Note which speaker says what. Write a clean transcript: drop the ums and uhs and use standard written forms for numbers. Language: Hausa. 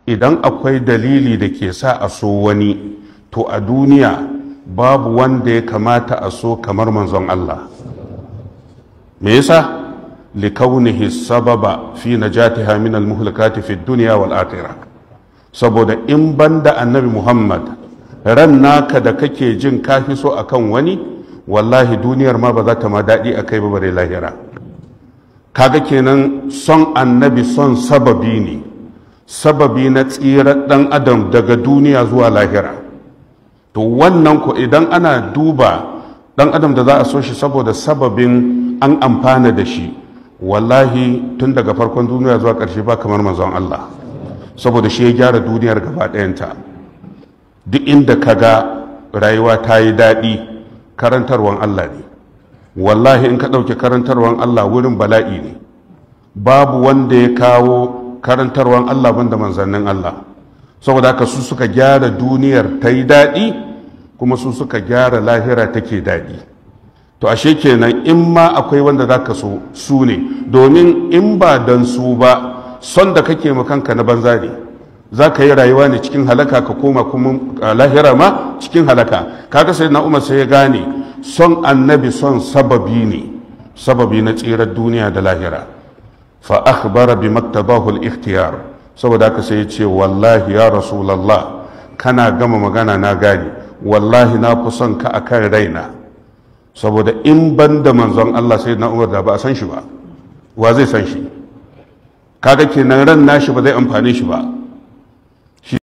Speaker 1: idan akwai dalili da ke sa a so wani, to a duniya babu wanda ya kamata a so kamar manzon Allah. me yasa? likaunihi sababa fi najatiha min almuhlikati fi dunya wal akhirah. saboda in banda annabi Muhammad, ran naka da kake jin kafi so akan wani, wallahi duniyar ma ba za ta ma daɗi a kai ba bare lahira. kaga kenan son annabi son sababi ne, sababi na tsirar ɗan adam daga duniya zuwa lahira. to wannan ko idan ana duba ɗan adam da za a so shi saboda sababin an amfana da shi, wallahi tun daga farkon duniya zuwa ƙarshe ba kamar manzon Allah, saboda shi ya gyara duniyar gaba ɗayanta. duk inda ka ga rayuwa ta yi daɗi, karantarwan Allah ne. wallahi in ka ɗauki karantarwan Allah wurin bala'i ne. babu wanda ya kawo karantarwan Allah banda manzannin Allah, saboda haka su suka gyara duniyar ta yi daɗi, kuma su suka gyara lahira take daɗi. to ashe kenan in ma akwai wanda za ka so su ne, domin in ba don su ba son da kake makanka na banza ne. za ka yi rayuwa ne cikin halaka, ka koma kuma lahira ma cikin halaka. kaga sai na Umar sai ya gane son annabi son sababi ne, sababi na tsirar duniya da lahira. fa akhbara bi maktabahu al-ikhtiyar, saboda haka sai ya ce wallahi ya rasulullah, kana gama magana na gane, wallahi na fi son ka akan raina. saboda in ban da manzon Allah sai na Umar da ba a san shi ba, wa zai san shi? kaga kenan ran nashi ba zai amfane shi ba.